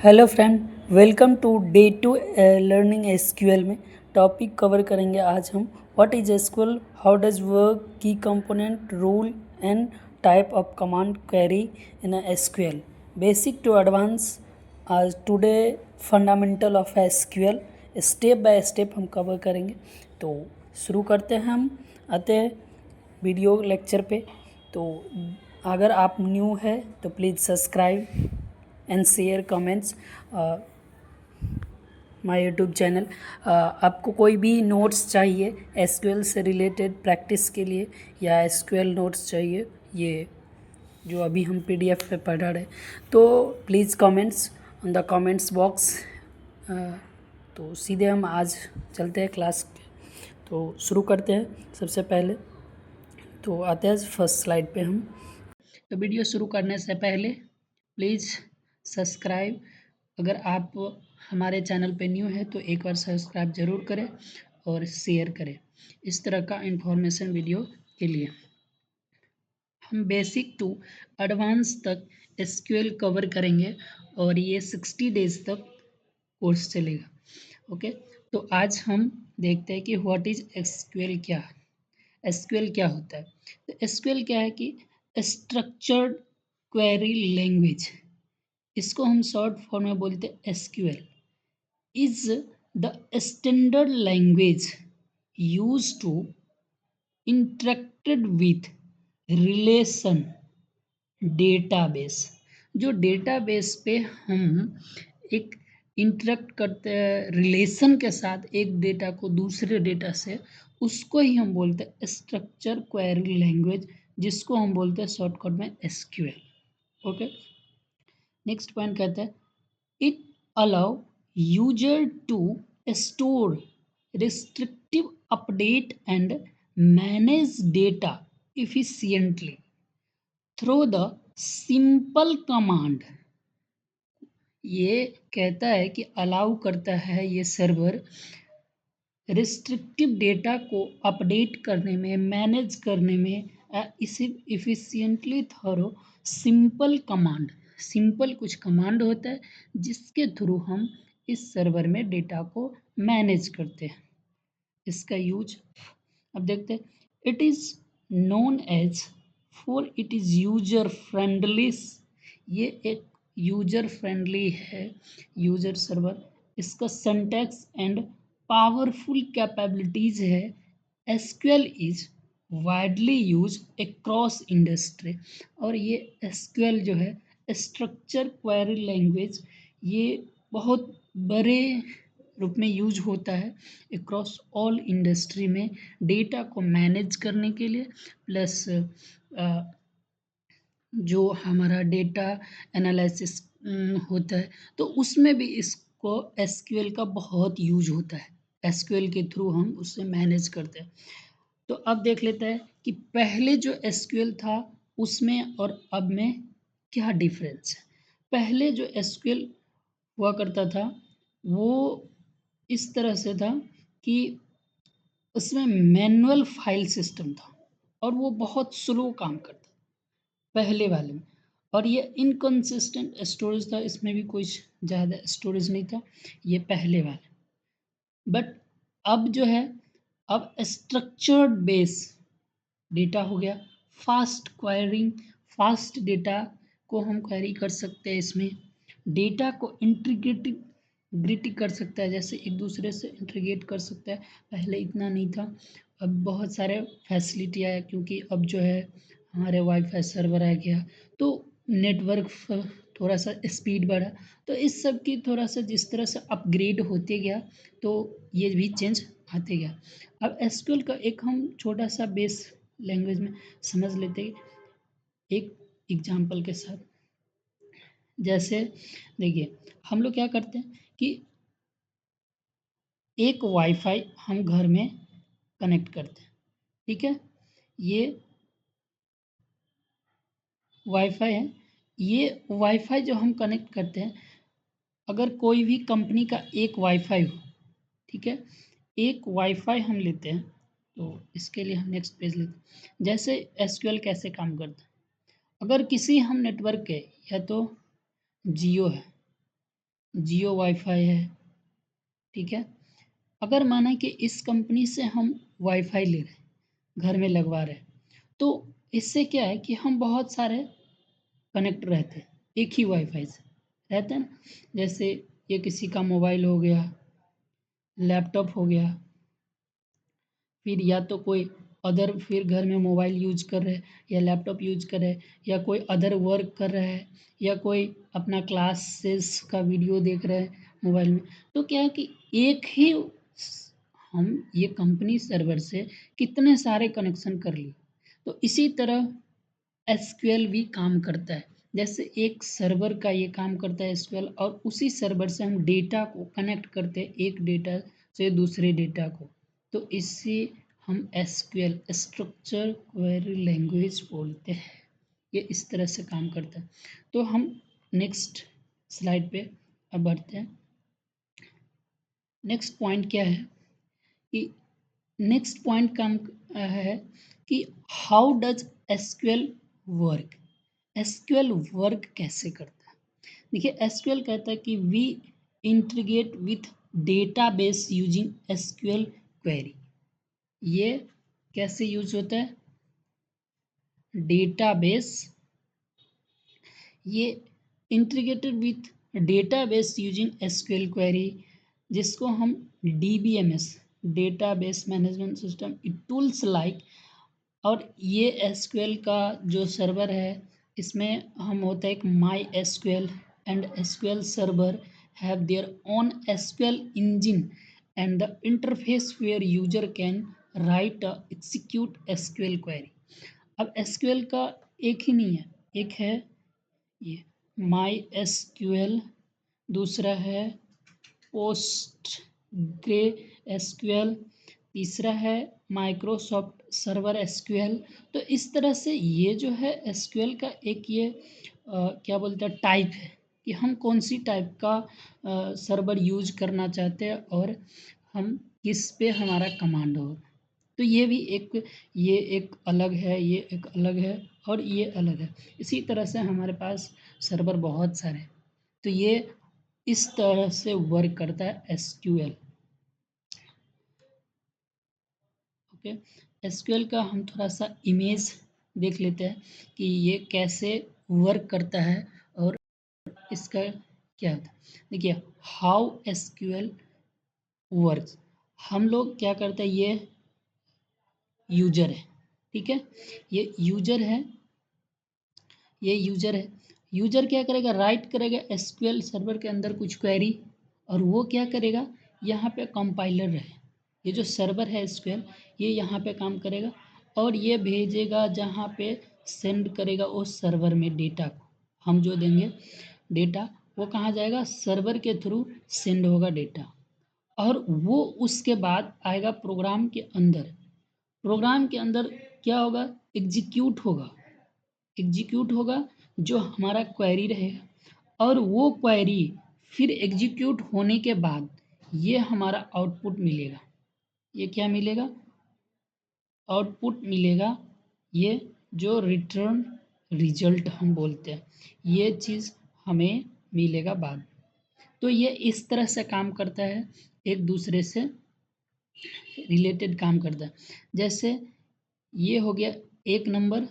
Hello friend, welcome to day 2 learning SQL में topic cover करेंगे आज हम what is SQL, how does work, key component, rule and type of command query in SQL, basic to advance. आज today fundamental of SQL step by step हम cover करेंगे। तो शुरू करते हैं, हम आते हैं वीडियो लेक्चर पे। तो अगर आप न्यू है तो please subscribe and share comments my YouTube channel. आपको कोई भी नोट्स चाहिए एसक्यूएल से रिलेटेड प्रैक्टिस के लिए या एसक्यूएल नोट्स चाहिए, ये जो अभी हम पीडीएफ पे पढ़ा रहे, तो please comments on the comments box. तो सीधे हम आज चलते हैं क्लास के। तो शुरू करते हैं। सबसे पहले तो आते हैं फर्स्ट स्लाइड पे हम। तो वीडियो शुरू करने से पहले प्लीज़ सब्सक्राइब, अगर आप हमारे चैनल पे न्यू है तो एक बार सब्सक्राइब ज़रूर करें और शेयर करें इस तरह का इंफॉर्मेशन वीडियो के लिए। हम बेसिक टू एडवांस तक एसक्यूएल कवर करेंगे और ये 60 डेज तक कोर्स चलेगा। ओके, तो आज हम देखते हैं कि व्हाट इज एसक्यूएल क्या है। एसक्यूएल क्या होता है? तो एसक्यूएल क्या है कि स्ट्रक्चर्ड क्वेरी लैंग्वेज, इसको हम शॉर्ट फॉर्म में बोलते हैं SQL, is the standard language use to interacted with relation database. जो डेटाबेस पे हम एक इंटरेक्ट करते हैं रिलेशन के साथ, एक डेटा को दूसरे डेटा से, उसको ही हम बोलते हैं स्ट्रक्चर क्वेरी लैंग्वेज, जिसको हम बोलते हैं शॉर्टकट में एसक्यूएल। ओके, नेक्स्ट पॉइंट कहते हैं it allow user to store, restrictive, update and manage data efficiently through the simple command। ये कहता है कि अलाउ करता है ये सर्वर रिस्ट्रिक्टिव डेटा को अपडेट करने में, मैनेज करने में, इसे efficiently through simple command. Simple कुछ कमांड होता है जिसके थ्रू हम इस सर्वर में डेटा को मैनेज करते हैं। इसका यूज अब देखते हैं। It is known as for it is user friendly. ये एक यूजर फ्रेंडली है यूजर सर्वर। इसका सिंटैक्स एंड पावरफुल कैपेबिलिटीज है। SQL is widely use across industry. और ये एसक्यूएल जो है स्ट्रक्चर क्वेरी लैंग्वेज, ये बहुत बड़े रूप में यूज होता है अक्रॉस ऑल इंडस्ट्री में डेटा को मैनेज करने के लिए, प्लस जो हमारा डेटा एनालिसिस होता है तो उसमें भी इसको एसक्यूएल का बहुत यूज होता है। एसक्यूएल के थ्रू हम उससे मैनेज करते हैं। तो अब देख लेते हैं कि पहले जो एसक्यूएल था उसमें और अब में क्या डिफरेंस है। पहले जो एसक्यूएल हुआ करता था वो इस तरह से था कि उसमें मैनुअल फाइल सिस्टम था और वो बहुत स्लो काम करता पहले वाले में, और ये इनकंसिस्टेंट स्टोरेज था, इसमें भी कुछ ज़्यादा स्टोरेज नहीं था ये पहले वाले। बट अब जो है, अब स्ट्रक्चर्ड बेस डेटा हो गया, फास्ट क्वेरिंग, फास्ट डेटा को हम क्वेरी कर सकते हैं। इसमें डेटा को इंटीग्रेट कर सकता है, जैसे एक दूसरे से इंटीग्रेट कर सकता है। पहले इतना नहीं था, अब बहुत सारे फैसिलिटी आया, क्योंकि अब जो है हमारे वाईफाई सर्वर आ गया तो नेटवर्क थोड़ा सा स्पीड बढ़ा। तो इस सब की थोड़ा सा जिस तरह से अपग्रेड होते गया तो ये भी चेंज आते गया। अब एसक्यूएल का एक हम छोटा सा बेस लैंग्वेज में समझ लेते हैं एक एग्जांपल के साथ। जैसे देखिए, हम लोग क्या करते हैं कि एक वाईफाई हम घर में कनेक्ट करते हैं, ठीक है, ये वाईफाई है। ये वाईफाई जो हम कनेक्ट करते हैं, अगर कोई भी कंपनी का एक वाईफाई हो, ठीक है, एक वाईफाई हम लेते हैं, तो इसके लिए हम नेक्स्ट पेज लेते हैं। जैसे एसक्यूएल कैसे काम करता है, अगर किसी हम नेटवर्क के, या तो जियो है, जियो वाईफाई है, ठीक है। अगर माना कि इस कंपनी से हम वाईफाई ले रहे हैं, घर में लगवा रहे हैं, तो इससे क्या है कि हम बहुत सारे कनेक्ट रहते हैं एक ही वाईफाई से, रहते हैं ना। जैसे ये किसी का मोबाइल हो गया, लैपटॉप हो गया, फिर या तो कोई अदर फिर घर में मोबाइल यूज कर रहे हैं या लैपटॉप यूज कर रहे हैं या कोई अदर वर्क कर रहा है या कोई अपना क्लासेस का वीडियो देख रहे हैं मोबाइल में, तो क्या है कि एक ही हम ये कंपनी सर्वर से कितने सारे कनेक्शन कर लिए। तो इसी तरह एसक्यूएल भी काम करता है। जैसे एक सर्वर का ये काम करता है एसक्यूएल, और उसी सर्वर से हम डेटा को कनेक्ट करते हैं एक डेटा से दूसरे डेटा को। तो इससे हम एसक्यूएल स्ट्रक्चर क्वेरी लैंग्वेज बोलते हैं। ये इस तरह से काम करता है। तो हम नेक्स्ट स्लाइड पे अब बढ़ते हैं। नेक्स्ट पॉइंट क्या है कि नेक्स्ट पॉइंट काम है कि how does SQL work. SQL work कैसे करता है? देखिए, एसक्यूएल कहता है कि we integrate with database using SQL query. ये कैसे यूज होता है? डेटाबेस, ये integrated with database using SQL query, जिसको हम DBMS database management system tools like. और ये एसक्यूएल का जो सर्वर है, इसमें हम होता है एक MySQL and SQL server have their own SQL engine and the interface where user can write execute SQL query. अब एसक्यूएल का एक ही नहीं है, एक है ये माई एसक्यूएल, दूसरा है पोस्ट ग्रे एसक्यूएल, तीसरा है माइक्रोसॉफ्ट सर्वर एसक्यूएल। तो इस तरह से ये जो है एसक्यूएल का एक ये क्या बोलते हैं टाइप है कि हम कौन सी टाइप का सर्वर यूज करना चाहते हैं और हम किस पे हमारा कमांड हो। तो ये एक अलग है, ये एक अलग है और ये अलग है। इसी तरह से हमारे पास सर्वर बहुत सारे हैं। तो ये इस तरह से वर्क करता है एसक्यूएल। ओके, एसक्यूएल का हम थोड़ा सा इमेज देख लेते हैं कि ये कैसे वर्क करता है और इसका क्या होता है। देखिए, हाउ एसक्यूएल वर्क्स। हम लोग क्या करते हैं, ये यूजर है, ठीक है, ये यूजर है, ये यूजर है। यूजर क्या करेगा, राइट करेगा एसक्यूएल सर्वर के अंदर कुछ क्वेरी, और वो क्या करेगा, यहाँ पे कंपाइलर रहे, ये जो सर्वर है एसक्यूएल, ये यहाँ पे काम करेगा और ये भेजेगा जहाँ पे सेंड करेगा उस सर्वर में डेटा को। हम जो देंगे डेटा, वो कहाँ जाएगा, सर्वर के थ्रू सेंड होगा डेटा, और वो उसके बाद आएगा प्रोग्राम के अंदर। प्रोग्राम के अंदर क्या होगा, एग्जीक्यूट होगा, एग्जीक्यूट होगा जो हमारा क्वेरी रहेगा, और वो क्वेरी फिर एग्जीक्यूट होने के बाद ये हमारा आउटपुट मिलेगा। ये क्या मिलेगा, आउटपुट मिलेगा, ये जो रिटर्न रिजल्ट हम बोलते हैं, ये चीज़ हमें मिलेगा बाद। तो ये इस तरह से काम करता है, एक दूसरे से रिलेटेड काम करता है। जैसे ये हो गया एक नंबर,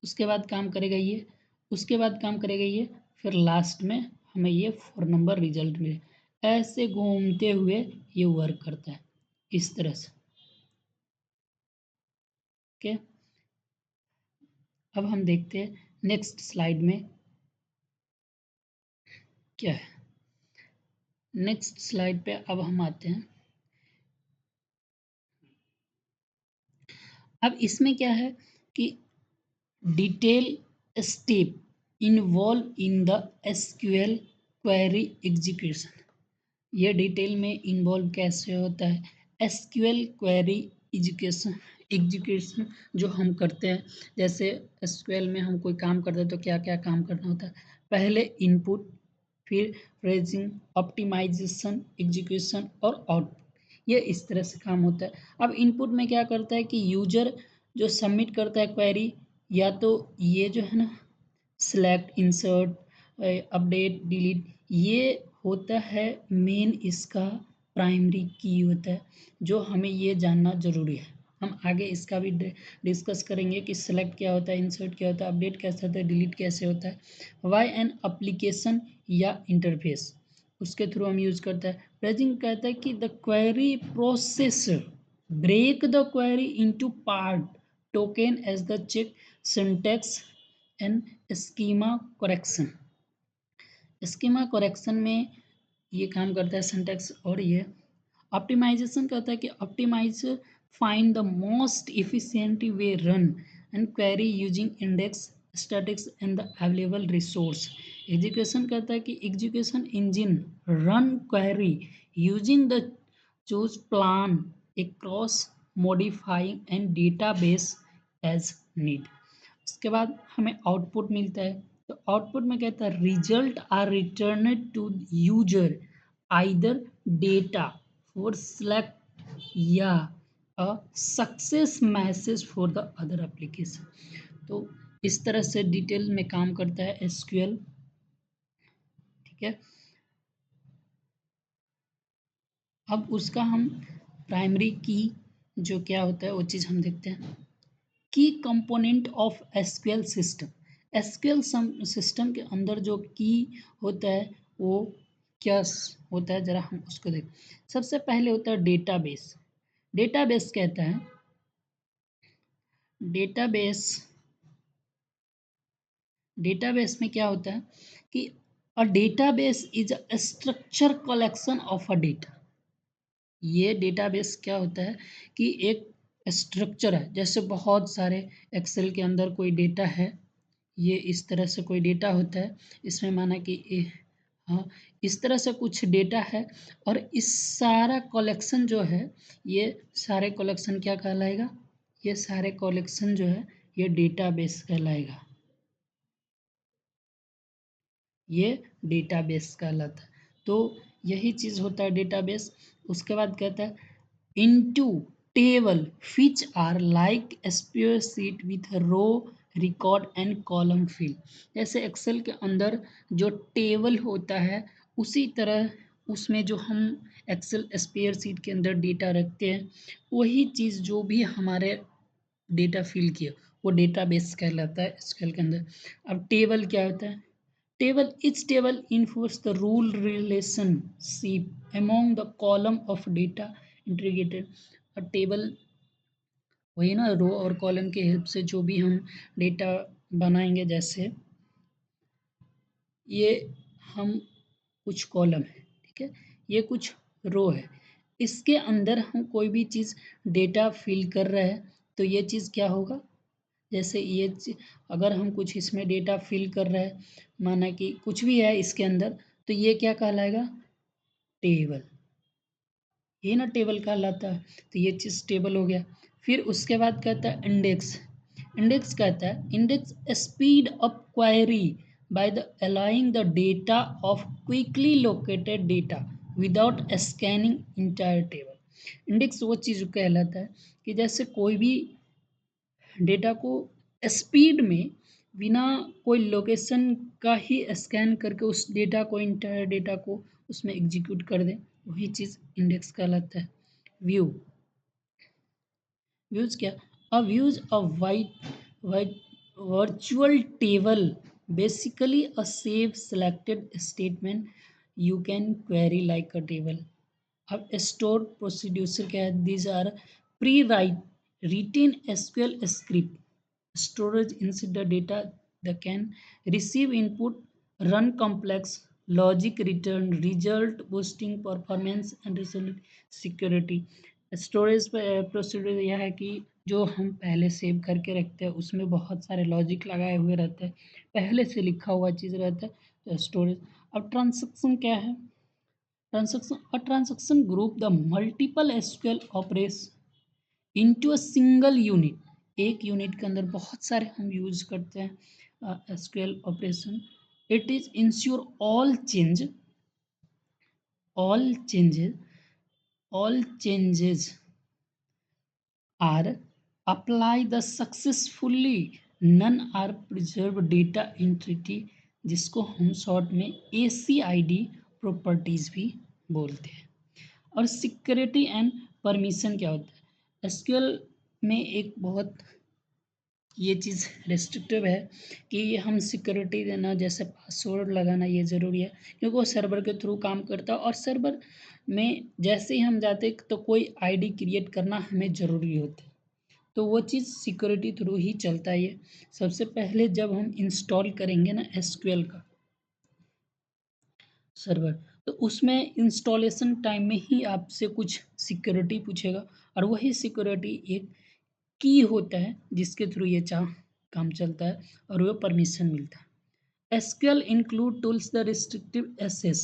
उसके बाद काम करेगा ये, उसके बाद काम करेगा ये, फिर लास्ट में हमें ये 4 नंबर रिजल्ट मिले। ऐसे घूमते हुए ये वर्क करता है इस तरह से। ओके, अब हम देखते हैं नेक्स्ट स्लाइड में क्या है। नेक्स्ट स्लाइड पे अब हम आते हैं। अब इसमें क्या है कि detail step involve in the SQL query execution. ये डिटेल में इन्वॉल्व कैसे होता है, एसक्यूएल क्वेरी एजुकेशन एग्जीक्यूशन जो हम करते हैं। जैसे एसक्यूएल में हम कोई काम करते हैं तो क्या क्या काम करना होता है, पहले इनपुट, फिर फ्रेजिंग, ऑप्टिमाइजेशन, एग्जीक्यूशन और आउटपुट। ये इस तरह से काम होता है। अब इनपुट में क्या करता है कि यूजर जो सबमिट करता है क्वेरी, या तो ये जो है ना, सेलेक्ट, इंसर्ट, अपडेट, डिलीट, ये होता है मेन इसका प्राइमरी की होता है, जो हमें ये जानना ज़रूरी है। हम आगे इसका भी डिस्कस करेंगे कि सेलेक्ट क्या होता है, इंसर्ट क्या होता है, अपडेट कैसे होता है, डिलीट कैसे होता है, वाई एन एप्लीकेशन या इंटरफेस उसके थ्रू हम यूज़ करते हैं। प्रेजिंग कहता है कि the query processor break the query into part token as the check syntax and schema correction। Schema correction में ये काम करता है सिंटैक्स। और ये ऑप्टिमाइजेशन कहता है कि optimise find the most efficient way run and query using index statics and the available resource. Education कहता है कि education engine run query using the choose plan across modifying and database as need. उसके बाद हमें output मिलता है, तो output में कहता है result are return to user either data for select या a success message for the other application. तो इस तरह से डिटेल में काम करता है एसक्यूएल। ठीक है, अब उसका हम प्राइमरी की जो क्या होता है वो चीज़ हम देखते हैं। की component of SQL system. SQL system के अंदर जो की होता है वो क्या होता है, जरा हम उसको देखें। सबसे पहले होता है डेटाबेस। डेटाबेस कहता है, डेटाबेस डेटाबेस में क्या होता है कि a database is a structure collection of a data. ये डेटाबेस क्या होता है कि एक स्ट्रक्चर है, जैसे बहुत सारे एक्सेल के अंदर कोई डेटा है, ये इस तरह से कोई डेटा होता है, इसमें माना कि हाँ इस तरह से कुछ डेटा है, और इस सारा कलेक्शन जो है, ये सारे कलेक्शन क्या कहलाएगा, ये सारे कलेक्शन जो है ये डेटाबेस कहलाएगा, ये डेटाबेस कहलाता है। तो यही चीज़ होता है डेटाबेस। उसके बाद कहता है into table which are like spreadsheet with row record and column field। जैसे एक्सेल के अंदर जो टेबल होता है उसी तरह उसमें जो हम एक्सेल स्प्रेडशीट के अंदर डेटा रखते हैं, वही चीज़ जो भी हमारे डेटा फिल किया वो डेटाबेस कहलाता है एक्सेल के अंदर। अब टेबल क्या होता है, table each table enforce the rule relationship among the column of data integrated। a table वही ना, रो और कॉलम के हेल्प से जो भी हम डेटा बनाएंगे, जैसे ये हम कुछ कॉलम है, ठीक है, ये कुछ रो है, इसके अंदर हम कोई भी चीज़ डेटा फिल कर रहे हैं तो ये चीज़ क्या होगा, जैसे ये अगर हम कुछ इसमें डेटा फिल कर रहे हैं, माना कि कुछ भी है इसके अंदर, तो ये क्या कहलाएगा, टेबल। ये ना टेबल कहलाता है, तो ये चीज़ टेबल हो गया। फिर उसके बाद कहता है इंडेक्स। इंडेक्स कहता है index speed up query by the aligning the data of quickly located data without scanning entire table. Index वो चीज़ कहलाता है कि जैसे कोई भी डेटा को स्पीड में बिना कोई लोकेशन का ही स्कैन करके उस डेटा को, इंटायर डेटा को उसमें एग्जीक्यूट कर दें, वही चीज़ इंडेक्स कहलाता है। व्यू, व्यूज क्या, a views a white virtual table, basically a save selected statement you can query like a table. अब स्टोर प्रोसीड्यूसर क्या है, these are pre write written SQL script storage inside the data that can receive input, run complex logic, return result, boosting performance and result security। Storage procedure यह है कि जो हम पहले save करके रखते हैं उसमें बहुत सारे लॉजिक लगाए हुए रहते हैं, पहले से लिखा हुआ चीज़ रहता है, तो स्टोरेज। अब ट्रांसैक्शन क्या है, transaction group the multiple SQL operation into a single unit. एक यूनिट के अंदर बहुत सारे हम यूज करते हैं SQL operation. It is ensure all changes all changes are apply the successfully, none are preserve data इंटिटी, जिसको हम शॉर्ट में ACID प्रॉपर्टीज भी बोलते हैं। और सिक्योरिटी एंड परमिशन क्या होता है? एसक्यूएल में एक बहुत ये चीज़ रेस्ट्रिक्टिव है कि हम सिक्योरिटी देना, जैसे पासवर्ड लगाना, ये ज़रूरी है क्योंकि वो सर्वर के थ्रू काम करता है और सर्वर में जैसे ही हम जाते तो कोई आईडी क्रिएट करना हमें ज़रूरी होता है, तो वो चीज़ सिक्योरिटी थ्रू ही चलता है। ये सबसे पहले जब हम इंस्टॉल करेंगे ना एसक्यूएल का सर्वर, तो उसमें इंस्टॉलेशन टाइम में ही आपसे कुछ सिक्योरिटी पूछेगा और वही सिक्योरिटी एक की होता है जिसके थ्रू ये काम चलता है और वो परमिशन मिलता है। SQL include tools the restrictive access,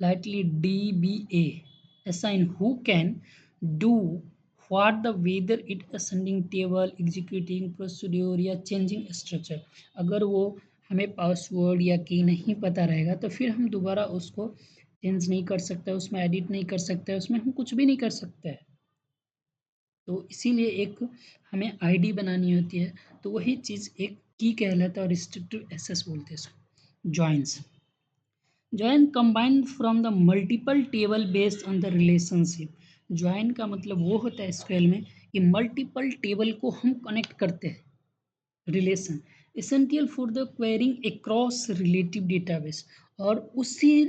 likely DBA, assign who can do what the whether it ascending table, executing procedure या changing structure। अगर वो हमें पासवर्ड या की नहीं पता रहेगा तो फिर हम दोबारा उसको चेंज नहीं कर सकते, उसमें एडिट नहीं कर सकते, उसमें हम कुछ भी नहीं कर सकते हैं। तो इसीलिए एक हमें आईडी बनानी होती है, तो वही चीज़ एक की कहलाता है और रिस्ट्रिक्टिव एक्सेस बोलते हैं इसको। Joins join combine from the multiple table based on the relationship. Join का मतलब वो होता है एसक्यूएल में कि मल्टीपल टेबल को हम कनेक्ट करते हैं, relation essential for the quarrying across relative database, और उसी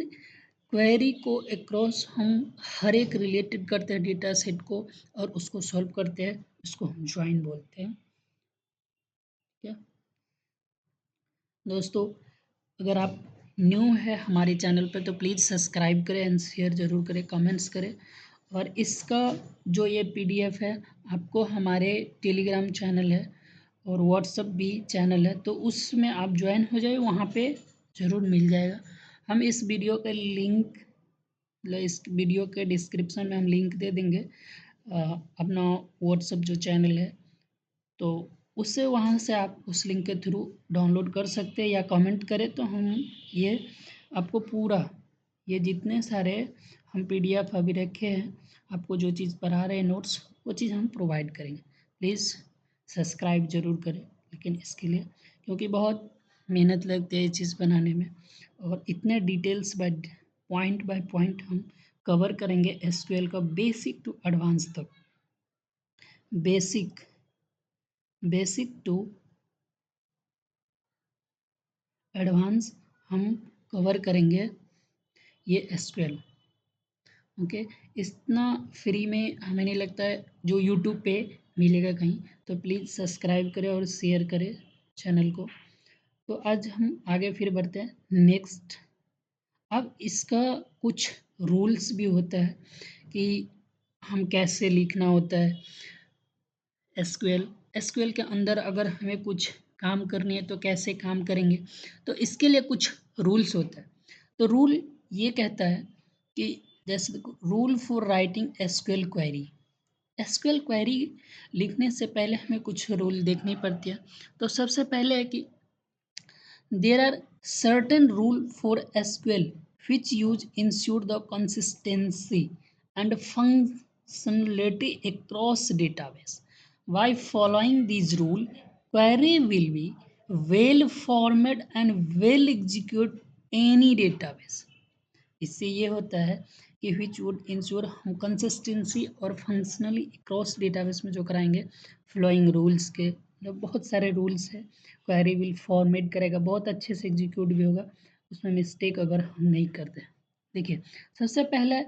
क्वेरी को अक्रॉस हम हर एक रिलेटेड करते हैं डेटा सेट को और उसको सॉल्व करते हैं, उसको हम ज्वाइन बोलते हैं। क्या दोस्तों, अगर आप न्यू है हमारे चैनल पर तो प्लीज़ सब्सक्राइब करें एंड शेयर ज़रूर करें, कमेंट्स करें। और इसका जो ये पीडीएफ है आपको हमारे टेलीग्राम चैनल है और व्हाट्सएप भी चैनल है, तो उसमें आप ज्वाइन हो जाए, वहाँ पे ज़रूर मिल जाएगा। हम इस वीडियो का लिंक, इस वीडियो के डिस्क्रिप्शन में हम लिंक दे देंगे अपना व्हाट्सएप जो चैनल है, तो उससे वहाँ से आप उस लिंक के थ्रू डाउनलोड कर सकते हैं या कमेंट करें तो हम ये आपको पूरा ये जितने सारे हम पीडीएफ अभी रखे हैं, आपको जो चीज़ पढ़ा रहे हैं नोट्स, वो चीज़ हम प्रोवाइड करेंगे। प्लीज़ सब्सक्राइब ज़रूर करें लेकिन इसके लिए, क्योंकि बहुत मेहनत लगती है ये चीज़ बनाने में और इतने डिटेल्स बाय पॉइंट हम कवर करेंगे एसक्यूएल का बेसिक टू एडवांस तक। बेसिक टू एडवांस हम कवर करेंगे ये एसक्यूएल। ओके, इतना फ्री में हमें नहीं लगता है जो यूट्यूब पे मिलेगा कहीं, तो प्लीज़ सब्सक्राइब करें और शेयर करें चैनल को। तो आज हम आगे फिर बढ़ते हैं नेक्स्ट। अब इसका कुछ रूल्स भी होता है कि हम कैसे लिखना होता है एसक्यूएल के अंदर अगर हमें कुछ काम करनी है तो कैसे काम करेंगे, तो इसके लिए कुछ रूल्स होता है। तो रूल ये कहता है कि जैसे देखो, rule for writing SQL query. SQL query लिखने से पहले हमें कुछ रूल देखनी पड़ती है। तो सबसे पहले है कि there are certain rules for SQL which use ensure the consistency and functionality across database. By following these rules, query will be well formed and well execute any database. इससे ये होता है कि विच वुड इंश्योर हम consistency और functionally cross database में जो कराएंगे फ्लोइंग रूल्स के, मतलब बहुत सारे रूल्स है। क्वेरी विल फॉर्मेट करेगा, बहुत अच्छे से एग्जीक्यूट भी होगा, उसमें मिस्टेक अगर हम नहीं करते। देखिए, सबसे पहला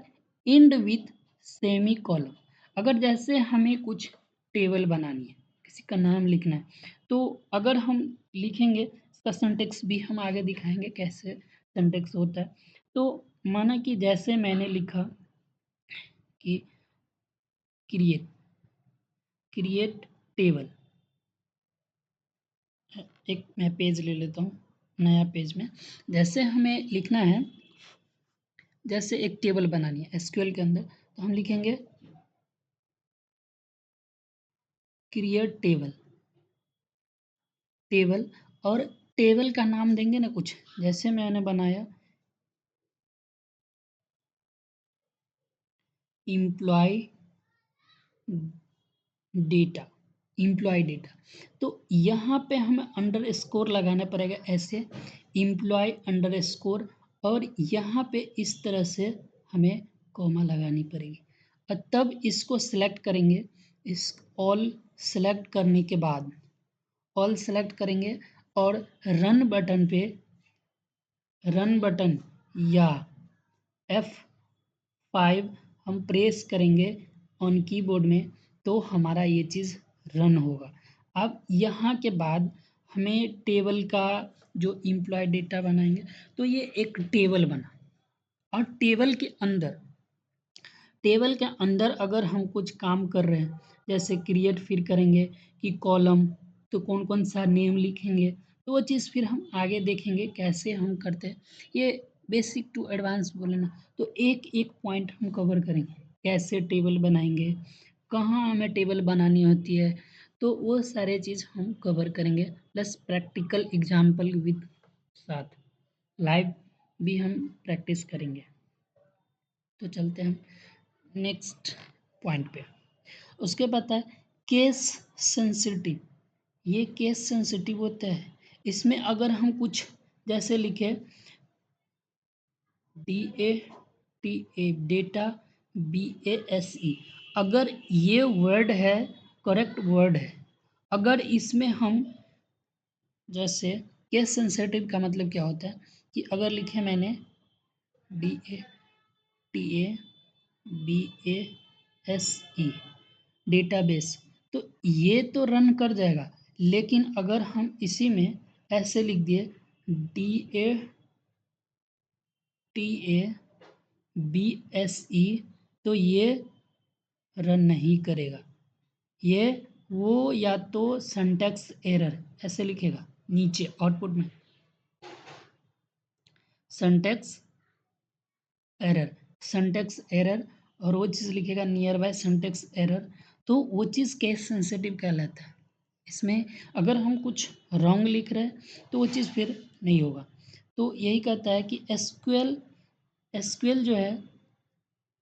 इंड विथ सेमी कॉलम। अगर जैसे हमें कुछ टेबल बनानी है, किसी का नाम लिखना है, तो अगर हम लिखेंगे, इसका सिंटेक्स भी हम आगे दिखाएंगे कैसे सिंटेक्स होता है। तो माना कि जैसे मैंने लिखा कि क्रिएट क्रिएट टेबल, एक मैं पेज ले लेता हूँ नया पेज में, जैसे हमें लिखना है, जैसे एक टेबल बनानी है एसक्यूएल के अंदर, तो हम लिखेंगे क्रिएट टेबल और टेबल का नाम देंगे ना कुछ, जैसे मैंने बनाया इम्प्लॉय डेटा, तो यहाँ पे हमें अंडर स्कोर लगाना पड़ेगा, ऐसे इम्प्लॉय अंडर स्कोर और यहाँ पे इस तरह से हमें कॉमा लगानी पड़ेगी और तब इसको सिलेक्ट करेंगे। इस ऑल सेलेक्ट करने के बाद ऑल सेलेक्ट करेंगे और रन बटन या F5 हम प्रेस करेंगे ऑन कीबोर्ड में तो हमारा ये चीज़ रन होगा। अब यहाँ के बाद हमें टेबल का जो एम्प्लॉय डेटा बनाएंगे तो ये एक टेबल बना और टेबल के अंदर अगर हम कुछ काम कर रहे हैं जैसे क्रिएट फिर करेंगे कि कॉलम तो कौन कौन सा नेम लिखेंगे तो वो चीज़ फिर हम आगे देखेंगे कैसे हम करते हैं। ये बेसिक टू एडवांस बोले ना तो एक एक पॉइंट हम कवर करेंगे कैसे टेबल बनाएंगे, कहाँ हमें टेबल बनानी होती है, तो वो सारे चीज़ हम कवर करेंगे प्लस प्रैक्टिकल एग्जाम्पल विद साथ लाइव भी हम प्रैक्टिस करेंगे। तो चलते हैं नेक्स्ट पॉइंट पे। उसके बाद है केस सेंसिटिव। ये केस सेंसिटिव होता है, इसमें अगर हम कुछ जैसे लिखे DATA डेटा BASE, अगर ये वर्ड है करेक्ट वर्ड है, अगर इसमें हम जैसे केस सेंसिटिव का मतलब क्या होता है कि अगर लिखे मैंने DATABASE डेटाबेस तो ये तो रन कर जाएगा, लेकिन अगर हम इसी में ऐसे लिख दिए DATABSE तो ये रन नहीं करेगा। ये वो या तो सिंटैक्स एरर ऐसे लिखेगा नीचे आउटपुट में सिंटैक्स एरर और वो चीज़ लिखेगा नियर बाय सिंटैक्स एरर, तो वो चीज़ केस सेंसिटिव कहलाता है। इसमें अगर हम कुछ रॉन्ग लिख रहे हैं तो वो चीज़ फिर नहीं होगा। तो यही कहता है कि एसक्यूएल जो है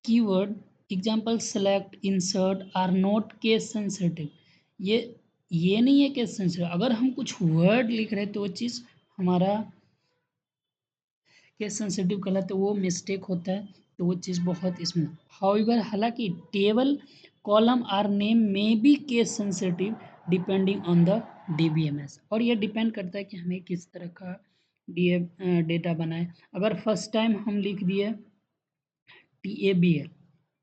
keyword example select insert are not case sensitive. ये नहीं है केस सेंसिटिव, अगर हम कुछ वर्ड लिख रहे हैं तो वो चीज़ हमारा केस सेंसिटिव कहलाता है, वो मिस्टेक होता है तो वो चीज़ बहुत इसमें। हाउएवर हालांकि टेबल कॉलम आर नेम में be case sensitive depending on the DBMS, और ये डिपेंड करता है कि हमें किस तरह का डेटा बनाए। अगर फर्स्ट टाइम हम लिख दिए TABL,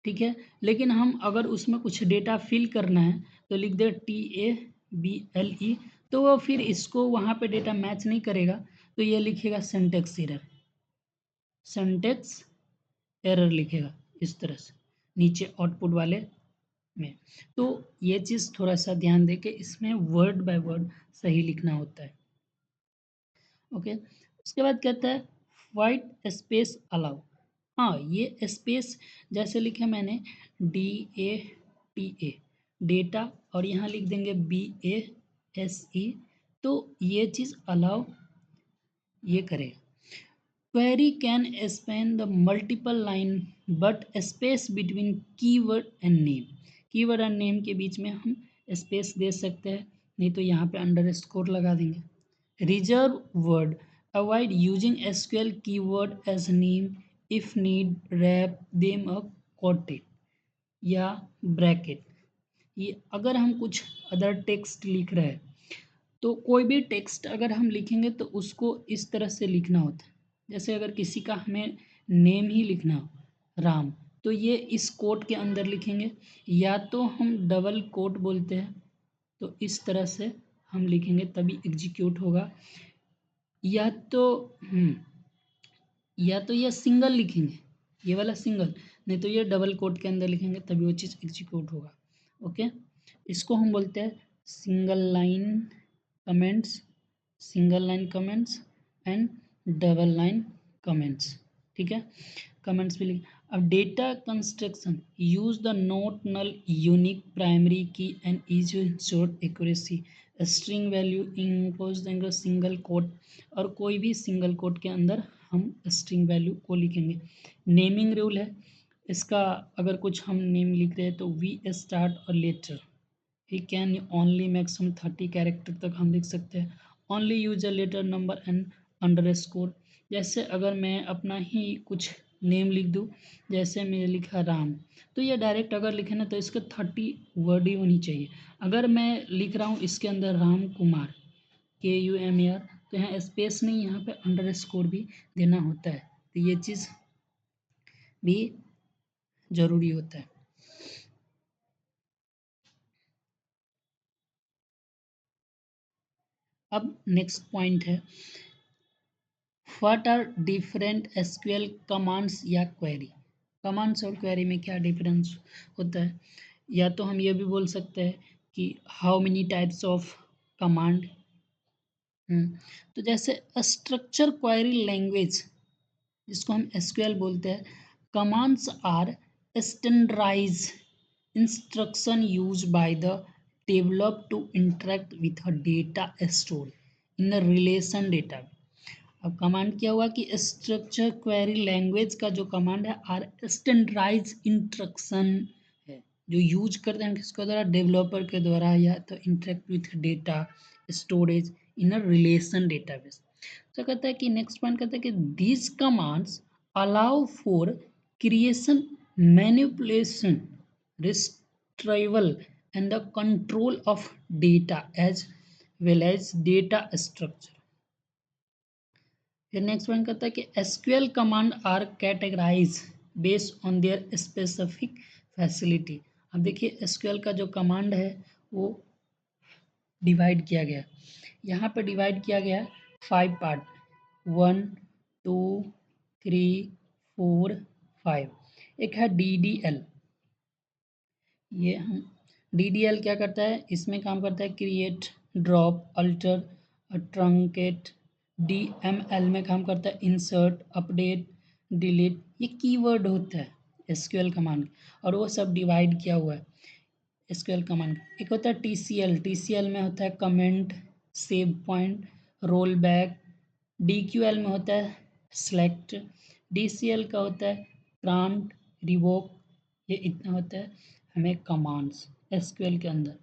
ठीक है, लेकिन हम अगर उसमें कुछ डेटा फिल करना है तो लिख दे TABLE, तो वो फिर इसको वहाँ पे डेटा मैच नहीं करेगा तो ये लिखेगा सिंटैक्स एरर लिखेगा इस तरह से नीचे आउटपुट वाले में। तो ये चीज़ थोड़ा सा ध्यान दे के इसमें वर्ड बाय वर्ड सही लिखना होता है। ओके, उसके बाद कहता है वाइट स्पेस अलाउ। हाँ, ये स्पेस जैसे लिखे मैंने DATA डेटा और यहाँ लिख देंगे BASE, तो ये चीज़ अलाउ ये करेगा। Query can span the multiple line but space between keyword and name, keyword और नेम के बीच में हम स्पेस दे सकते हैं, नहीं तो यहाँ पे अंडरस्कोर लगा देंगे। Reserve word avoid using SQL keyword as name if need wrap them a quoted या ब्रैकेट। ये अगर हम कुछ अदर टेक्स्ट लिख रहे हैं तो कोई भी टेक्स्ट अगर हम लिखेंगे तो उसको इस तरह से लिखना होता है। जैसे अगर किसी का हमें नेम ही लिखना हो राम, तो ये इस कोट के अंदर लिखेंगे, या तो हम डबल कोट बोलते हैं तो इस तरह से हम लिखेंगे तभी एग्जीक्यूट होगा, या तो या तो ये सिंगल लिखेंगे ये वाला सिंगल, नहीं तो ये डबल कोट के अंदर लिखेंगे तभी वो चीज़ एग्जीक्यूट होगा। ओके, इसको हम बोलते हैं single line comments, and double line comments, ठीक है। कमेंट्स भी लिख। अब data construction use the not null unique primary key and is ensure accuracy, string value enclose देंगे सिंगल कोट, और कोई भी सिंगल कोट के अंदर हम स्ट्रिंग वैल्यू को लिखेंगे। नेमिंग रूल है इसका, अगर कुछ हम नेम लिख रहे हैं तो वी स्टार्ट और लेटर ही कैन ओनली मैक्सिमम 30 कैरेक्टर तक हम लिख सकते हैं। Only use a letter number and underscore, जैसे अगर मैं अपना ही कुछ नेम लिख दूँ, जैसे मैंने लिखा राम, तो ये डायरेक्ट अगर लिखे ना तो इसके 30 वर्ड ही होनी चाहिए। अगर मैं लिख रहा हूँ इसके अंदर राम कुमार, KUMAR, तो यहाँ स्पेस नहीं, यहाँ पे अंडरस्कोर भी देना होता है, तो ये चीज़ भी ज़रूरी होता है। अब नेक्स्ट पॉइंट है, what are different SQL commands या क्वेरी। कमांड्स और क्वेरी में क्या डिफरेंस होता है, या तो हम ये भी बोल सकते हैं कि how many types of command. तो जैसे स्ट्रक्चर क्वेरी लैंग्वेज, जिसको हम SQL बोलते हैं, commands are standardise instruction use by the develop to interact with a data store in a relation data. अब कमांड क्या हुआ कि स्ट्रक्चर क्वेरी लैंग्वेज का जो कमांड है आर स्टैंडर्डाइज इंस्ट्रक्शन है, जो यूज करते हैं किसके द्वारा, डेवलपर के द्वारा, या तो interact with data storage in a relation database. तो कहता है कि नेक्स्ट पॉइंट कहता है कि these commands allow for creation, manipulation, retrieval and the control of data as well as data structure. फिर नेक्स्ट पॉइंट कहता है कि SQL command are categorise based on their specific facility. अब देखिए SQL का जो कमांड है वो डिवाइड किया गया, यहाँ पे डिवाइड किया गया 5 पार्ट, 1 2 3 4 5। एक है DDL, ये हम DDL क्या करता है, इसमें काम करता है create, drop, alter, truncate. DML में काम करता है इंसर्ट, अपडेट, डिलीट। ये कीवर्ड होता है SQL कमांड, और वो सब डिवाइड किया हुआ है SQL कमांड। एक होता है TCL में होता है comment, save point, roll back. DQL में होता है सेलेक्ट। DCL का होता है ग्रांट, रिवोक। ये इतना होता है हमें कमांड्स SQL के अंदर,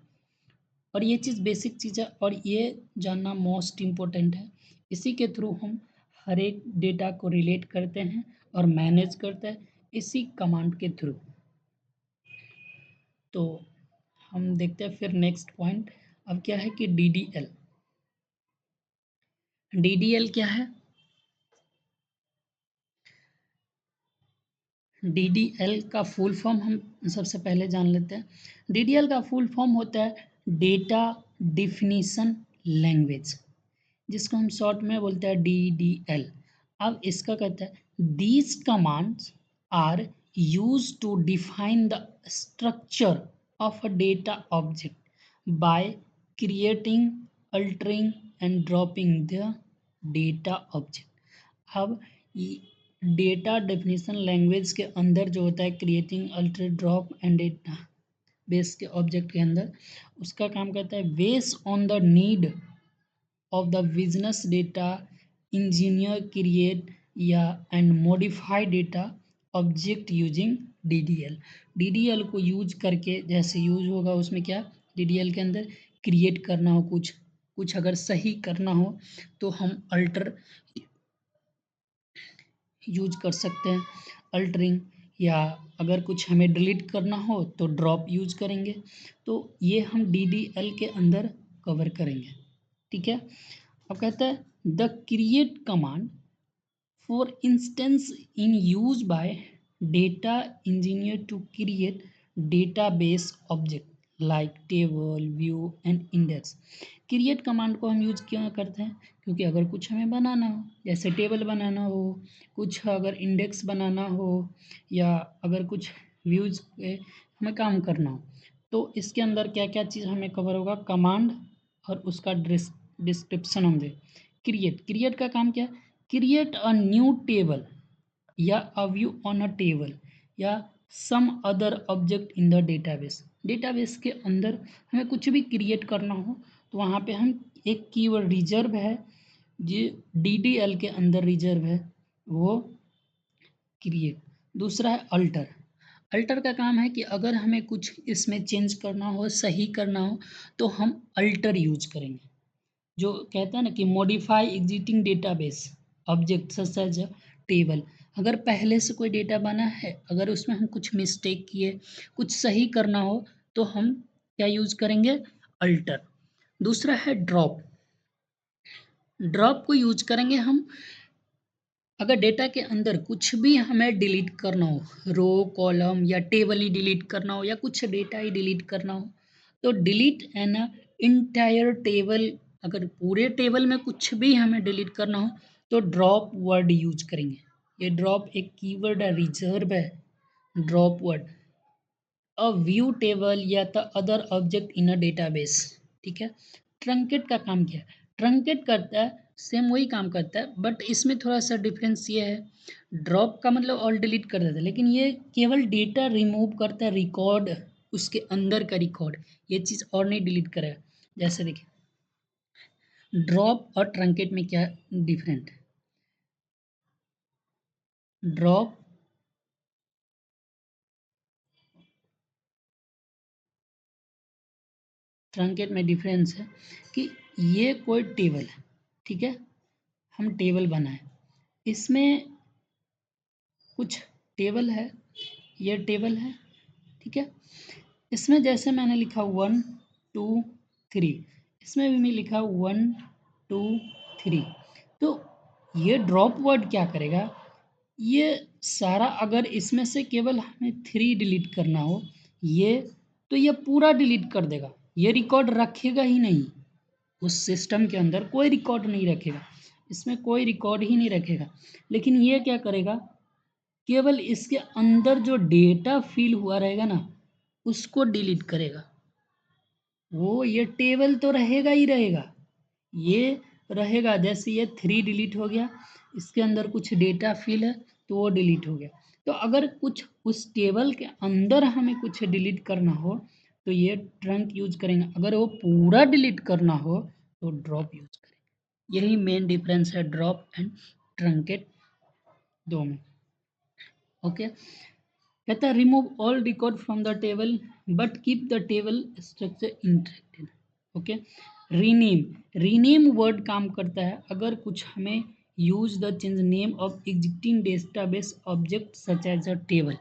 और ये चीज़ बेसिक चीज़ है और ये जानना मोस्ट इम्पोर्टेंट है। इसी के थ्रू हम हर एक डेटा को रिलेट करते हैं और मैनेज करते हैं, इसी कमांड के थ्रू। तो हम देखते हैं फिर नेक्स्ट पॉइंट। अब क्या है कि DDL। DDL क्या है, DDL का फुल फॉर्म हम सबसे पहले जान लेते हैं। DDL का फुल फॉर्म होता है डेटा डिफिनीशन लैंग्वेज, जिसको हम शॉर्ट में बोलते हैं DDL। अब इसका कहता है these commands are use to define the structure of a data object by creating, altering and dropping the data object. अब डेटा डेफिनेशन लैंग्वेज के अंदर जो होता है creating, alter, drop and database के ऑब्जेक्ट के अंदर, उसका काम करता है base on the need of the business data engineer create या and modify data object using DDL। DDL को यूज करके, जैसे यूज होगा उसमें क्या, DDL के अंदर क्रिएट करना हो कुछ, कुछ अगर सही करना हो तो हम अल्टर यूज कर सकते हैं, अल्टरिंग, या अगर कुछ हमें डिलीट करना हो तो ड्रॉप यूज करेंगे। तो ये हम DDL के अंदर कवर करेंगे, ठीक है। अब कहता है the create command for instance in use by data engineer to create database object like table, view and index. Create command को हम यूज क्यों करते हैं, क्योंकि अगर कुछ हमें बनाना हो, जैसे टेबल बनाना हो, कुछ अगर इंडेक्स बनाना हो, या अगर कुछ व्यूज पे हमें काम करना हो, तो इसके अंदर क्या क्या चीज़ हमें कवर होगा, कमांड और उसका डिस्क्रिप्शन हम दे। क्रिएट का काम क्या है, क्रिएट अ न्यू टेबल या a view on a table या some other object in the database. Database के अंदर हमें कुछ भी क्रिएट करना हो तो वहाँ पे हम एक कीवर्ड रिजर्व है, जो DDL के अंदर रिजर्व है, वो क्रिएट। दूसरा है अल्टर। अल्टर का काम है कि अगर हमें कुछ इसमें चेंज करना हो, सही करना हो, तो हम अल्टर यूज करेंगे। जो कहता है ना कि modify existing database, object such as a table. अगर पहले से कोई डेटा बना है, अगर उसमें हम कुछ मिस्टेक किए, कुछ सही करना हो, तो हम क्या यूज करेंगे? अल्टर। दूसरा है ड्रॉप। ड्रॉप को यूज करेंगे हम अगर डेटा के अंदर कुछ भी हमें डिलीट करना हो, रो कॉलम या टेबल ही डिलीट करना हो या कुछ डेटा ही डिलीट करना हो, तो डिलीट एन इंटायर टेबल। अगर पूरे टेबल में कुछ भी हमें डिलीट करना हो तो ड्रॉप वर्ड यूज करेंगे। ये ड्रॉप एक कीवर्ड है, रिजर्व है। Drop word a view table या the other object in a database. ठीक है। ट्रंकेट का काम क्या है? ट्रंकेट करता है सेम वही काम करता है, बट इसमें थोड़ा सा डिफरेंस ये है, ड्रॉप का मतलब ऑल डिलीट कर देता है, लेकिन ये केवल डेटा रिमूव करता है, रिकॉर्ड, उसके अंदर का रिकॉर्ड, ये चीज़ और नहीं डिलीट करेगा। जैसे देखिए ड्रॉप और ट्रंकेट में क्या डिफरेंट है। ड्रॉप ट्रंकेट में डिफरेंस है कि ये कोई टेबल है, ठीक है, हम टेबल बनाए, इसमें कुछ टेबल है, ये टेबल है, ठीक है। इसमें जैसे मैंने लिखा 1 2 3, इसमें भी मैं लिखा 1 2 3। तो ये ड्रॉप वर्ड क्या करेगा, ये सारा अगर इसमें से केवल हमें 3 डिलीट करना हो, ये तो ये पूरा डिलीट कर देगा, ये रिकॉर्ड रखेगा ही नहीं। उस सिस्टम के अंदर कोई रिकॉर्ड नहीं रखेगा, इसमें कोई रिकॉर्ड ही नहीं रखेगा। लेकिन ये क्या करेगा, केवल इसके अंदर जो डेटा फिल हुआ रहेगा ना, उसको डिलीट करेगा। वो ये टेबल तो रहेगा ही रहेगा, ये रहेगा। जैसे ये 3 डिलीट हो गया, इसके अंदर कुछ डेटा फिल है तो वो डिलीट हो गया। तो अगर कुछ उस टेबल के अंदर हमें कुछ डिलीट करना हो तो ये ट्रंक यूज करेंगे, अगर वो पूरा डिलीट करना हो तो ड्रॉप यूज करेंगे। यही मेन डिफरेंस है ड्रॉप एंड ट्रंकेट दो में। ओके। कहता है remove all record from the table but keep the table structure interacted. Okay. Rename word काम करता है अगर कुछ हमें use the change name of existing database object such as a table.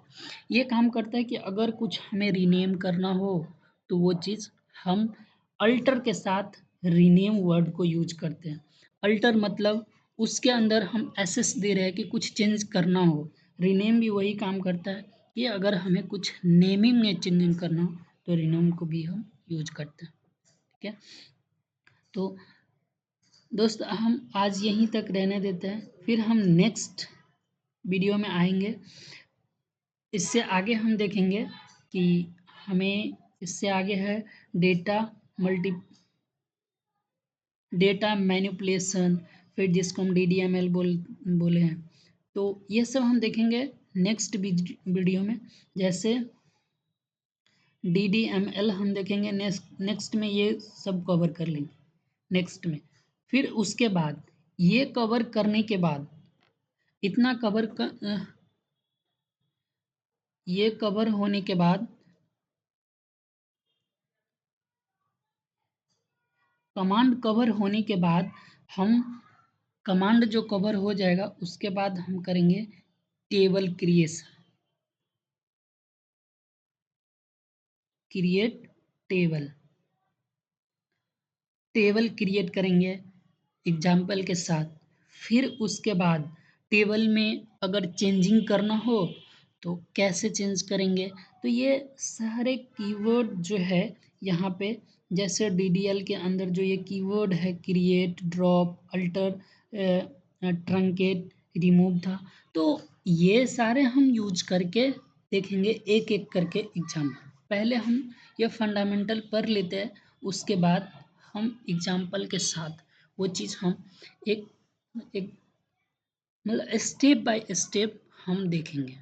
ये काम करता है कि अगर कुछ हमें रीनेम करना हो तो वो चीज़ हम अल्टर के साथ रीनेम वर्ड को यूज करते हैं। अल्टर मतलब उसके अंदर हम एसेस दे रहे हैं कि कुछ चेंज करना हो। रीनेम भी वही काम करता है कि अगर हमें कुछ नेमिंग में चेंजिंग करना हो तो रीनेम को भी हम यूज करते हैं। ठीक है। तो दोस्त हम आज यहीं तक रहने देते हैं, फिर हम नेक्स्ट वीडियो में आएंगे। इससे आगे हम देखेंगे कि हमें इससे आगे है डेटा मल्टी डेटा मैनिपुलेशन, फिर जिसको हम DDML बोले हैं। तो ये सब हम देखेंगे नेक्स्ट वीडियो में। जैसे DDML हम देखेंगे नेक्स्ट में, ये सब कवर कर लेंगे नेक्स्ट में। फिर उसके बाद ये कवर करने के बाद इतना ये कवर होने के बाद कमांड कवर होने के बाद हम कमांड जो कवर हो जाएगा उसके बाद हम करेंगे table create table. Table create करेंगे एग्जाम्पल के साथ। फिर उसके बाद टेबल में अगर चेंजिंग करना हो तो कैसे चेंज करेंगे। तो ये सारे कीवर्ड जो है यहाँ पे, जैसे DDL के अंदर जो ये कीवर्ड है create, drop, alter, truncate, remove था, तो ये सारे हम यूज करके देखेंगे एक एक करके एग्जाम्पल। पहले हम ये फंडामेंटल पढ़ लेते हैं, उसके बाद हम एग्जाम्पल के साथ वो चीज़ हम एक एक मतलब स्टेप बाय स्टेप हम देखेंगे।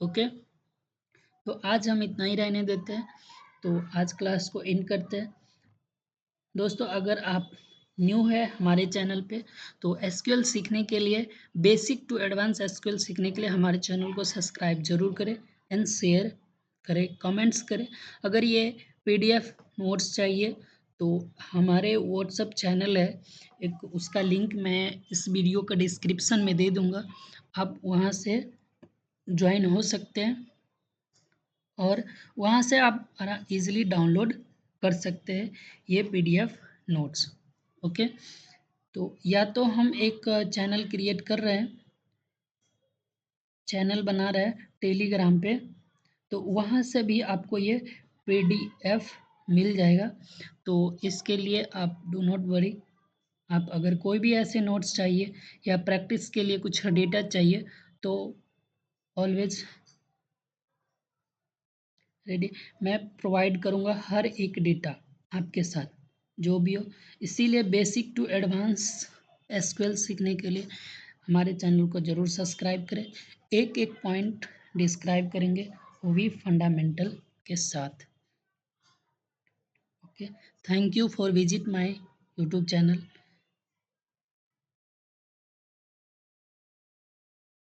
ओके। तो आज हम इतना ही रहने देते हैं, तो आज क्लास को एंड करते हैं। दोस्तों अगर आप न्यू है हमारे चैनल पे तो एसक्यूएल सीखने के लिए, बेसिक टू एडवांस एसक्यूएल सीखने के लिए हमारे चैनल को सब्सक्राइब जरूर करें एंड शेयर करें, कमेंट्स करें। अगर ये PDF नोट्स चाहिए तो हमारे व्हाट्सएप चैनल है एक, उसका लिंक मैं इस वीडियो का डिस्क्रिप्शन में दे दूँगा। आप वहाँ से जॉइन हो सकते हैं और वहाँ से आप ईज़िली डाउनलोड कर सकते हैं ये पीडीएफ नोट्स। ओके, तो या तो हम एक चैनल क्रिएट कर रहे हैं, चैनल बना रहे हैं टेलीग्राम पे, तो वहाँ से भी आपको ये पीडीएफ मिल जाएगा। तो इसके लिए आप डू नॉट वरी, आप अगर कोई भी ऐसे नोट्स चाहिए या प्रैक्टिस के लिए कुछ डेटा चाहिए तो ऑलवेज रेडी, मैं प्रोवाइड करूँगा हर एक डेटा आपके साथ जो भी हो। इसीलिए बेसिक टू एडवांस एसक्यूएल सीखने के लिए हमारे चैनल को ज़रूर सब्सक्राइब करें। एक एक पॉइंट डिस्क्राइब करेंगे, वो भी फंडामेंटल के साथ। Okay, thank you for visit my YouTube channel.